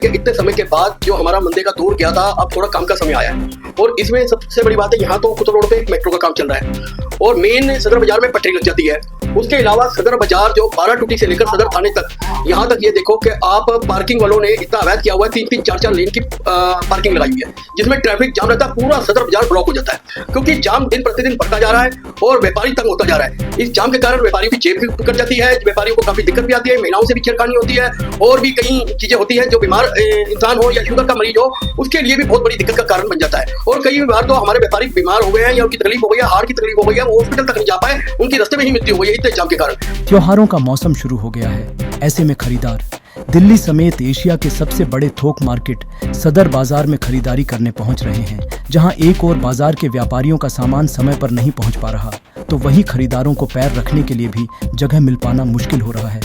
कि इतने समय के बाद जो हमारा मंदे का दौर गया था, अब थोड़ा काम का समय आया है। और इसमें सबसे बड़ी बात है, यहाँ तो कुतुब रोड पे एक मेट्रो का काम चल रहा है और मेन सदर बाजार में पटरी लग जाती है। उसके अलावा सदर बाजार जो 12 टूटी से लेकर सदर थाने तक, यहाँ तक ये देखो कि आप पार्किंग वालों ने इतना अवैध किया हुआ है, 3-3, 4-4 लेन की पार्किंग लगाई हुई है, जिसमें ट्रैफिक जाम रहता है, पूरा सदर बाजार ब्लॉक हो जाता है, क्योंकि जाम दिन प्रतिदिन बढ़ता जा रहा है और व्यापारी तंग होता जा रहा है। इस जाम के कारण व्यापारियों की जेब भी कट जाती है, व्यापारियों को काफी दिक्कत भी आती है, महिलाओं से भी छेड़खानी होती है और भी कई चीजें होती है। जो बीमार इंसान हो या शुगर का मरीज हो, उसके लिए भी बहुत बड़ी दिक्कत का कारण बन जाता है। और कई बार तो हमारे व्यापारी बीमार हो गए हैं या उनकी तकलीफ हो गई है, हार्ट की तकलीफ हो गई है, वो हॉस्पिटल तक नहीं जा पाए, उनकी रास्ते में ही मृत्यु हो गई है इतने जाम के कारण। त्योहारों का मौसम शुरू हो गया है। ऐसे में खरीदार दिल्ली समेत एशिया के सबसे बड़े थोक मार्केट सदर बाजार में खरीदारी करने पहुंच रहे हैं, जहां एक और बाजार के व्यापारियों का सामान समय पर नहीं पहुंच पा रहा, तो वहीं खरीदारों को पैर रखने के लिए भी जगह मिल पाना मुश्किल हो रहा है,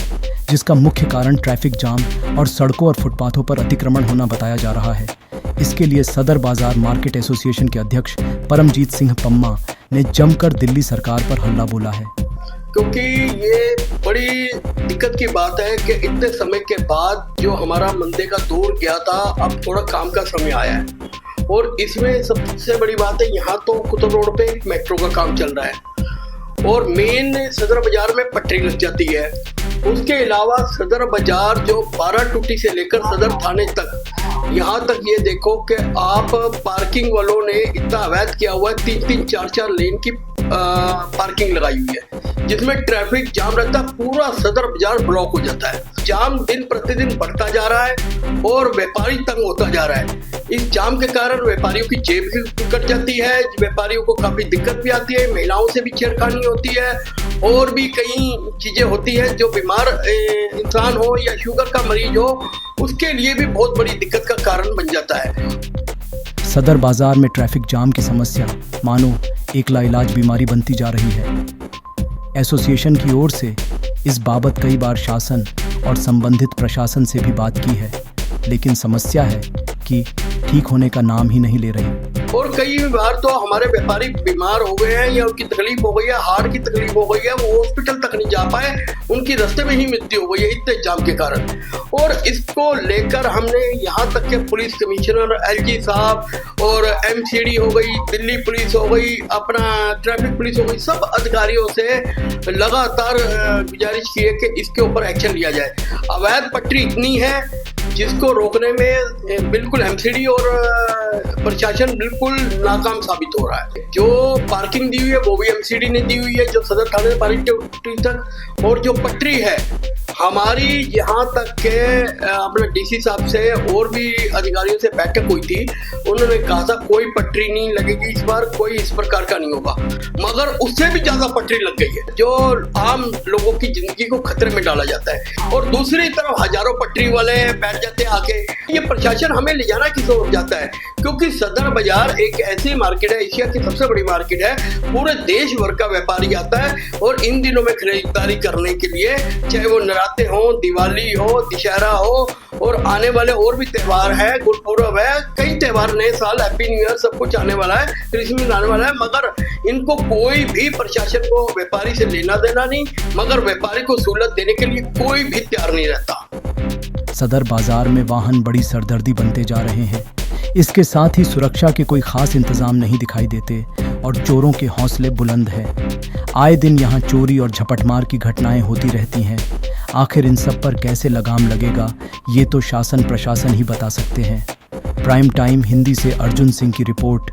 जिसका मुख्य कारण ट्रैफिक जाम और सड़कों और फुटपाथों पर अतिक्रमण होना बताया जा रहा है। इसके लिए सदर बाजार मार्केट एसोसिएशन के अध्यक्ष परमजीत सिंह पम्मा ने जमकर दिल्ली सरकार पर हल्ला बोला है, क्योंकि ये बड़ी दिक्कत की बात है कि इतने समय के बाद जो हमारा मंदे का दौर गया था, अब थोड़ा काम का समय आया है। और इसमें सबसे बड़ी बात है, यहाँ तो कुतुब रोड पे एक मेट्रो का काम चल रहा है और मेन सदर बाजार में पटरी लग जाती है। उसके अलावा सदर बाजार जो 12 टूटी से लेकर सदर थाने तक, यहाँ तक ये देखो कि आप पार्किंग वालों ने इतना अवैध किया हुआ है, 3-3, 4-4 लेन की पार्किंग लगाई हुई है, जिसमें ट्रैफिक जाम रहता है, पूरा सदर बाजार ब्लॉक हो जाता है। जाम दिन प्रतिदिन बढ़ता जा रहा है और व्यापारी तंग होता जा रहा है। इस जाम के कारण व्यापारियों की जेब भी कट जाती है, व्यापारियों को काफी दिक्कत भी आती है, महिलाओं से भी छेड़खानी होती है और भी कई चीजें होती हैं। जो बीमार इंसान हो या शुगर का मरीज हो, उसके लिए भी बहुत बड़ी दिक्कत का कारण बन जाता है। सदर बाजार में ट्रैफिक जाम की समस्या मानो एक लाइलाज बीमारी बनती जा रही है। एसोसिएशन की ओर से इस बाबत कई बार शासन और संबंधित प्रशासन से भी बात की है, लेकिन समस्या है कि ठीक होने का नाम ही नहीं ले रही। और कई बार तो हमारे व्यापारी बीमार हो गए हैं या उनकी तकलीफ हो गई है, हार्ट की तकलीफ हो गई है, वो हॉस्पिटल तक नहीं जा पाए, उनकी रास्ते में ही मृत्यु हो गई है इतने जाम के कारण। और इसको लेकर हमने यहाँ तक के पुलिस कमिश्नर, एलजी साहब और एमसीडी हो गई, दिल्ली पुलिस हो गई, अपना ट्रैफिक पुलिस हो गई, सब अधिकारियों से लगातार गुजारिश की है कि इसके ऊपर एक्शन लिया जाए। अवैध पटरी इतनी है जिसको रोकने में बिल्कुल एमसीडी और प्रशासन बिल्कुल नाकाम साबित हो रहा है। जो पार्किंग दी हुई है वो भी एमसीडी ने दी हुई है, जो सदर थाने से पार्किंग तक, और जो पटरी है हमारी यहाँ तक के अपने डीसी साहब से और भी अधिकारियों से बैठक हुई थी, उन्होंने कहा था कोई पटरी नहीं लगेगी इस बार, कोई इस प्रकार का नहीं होगा, मगर उससे भी ज्यादा पटरी लग गई है, जो आम लोगों की जिंदगी को खतरे में डाला जाता है। और दूसरी तरफ हजारों पटरी वाले बैठ जाते हैं आके। ये प्रशासन हमें ले जाना किस ओर जाता है, क्योंकि सदर बाजार एक ऐसी मार्केट है, एशिया की सबसे बड़ी मार्केट है, पूरे देश भर का व्यापारी आता है और इन दिनों में खरीदारी करने के लिए, चाहे वो नवरात्रे हो, दिवाली हो, दशहरा हो और आने वाले और भी त्योहार है, गुरपुरब है, कई त्योहार, नए साल, हैप्पी न्यू ईयर, सब कुछ आने वाला है, क्रिसमस आने वाला है, मगर इनको कोई भी प्रशासन को व्यापारी से लेना देना नहीं, मगर व्यापारी को सहूलत देने के लिए कोई भी तैयार नहीं रहता। सदर बाजार में वाहन बड़ी सरदर्दी बनते जा रहे हैं। इसके साथ ही सुरक्षा के कोई खास इंतजाम नहीं दिखाई देते और चोरों के हौसले बुलंद हैं। आए दिन यहाँ चोरी और झपटमार की घटनाएं होती रहती हैं। आखिर इन सब पर कैसे लगाम लगेगा, ये तो शासन प्रशासन ही बता सकते हैं। प्राइम टाइम हिंदी से अर्जुन सिंह की रिपोर्ट।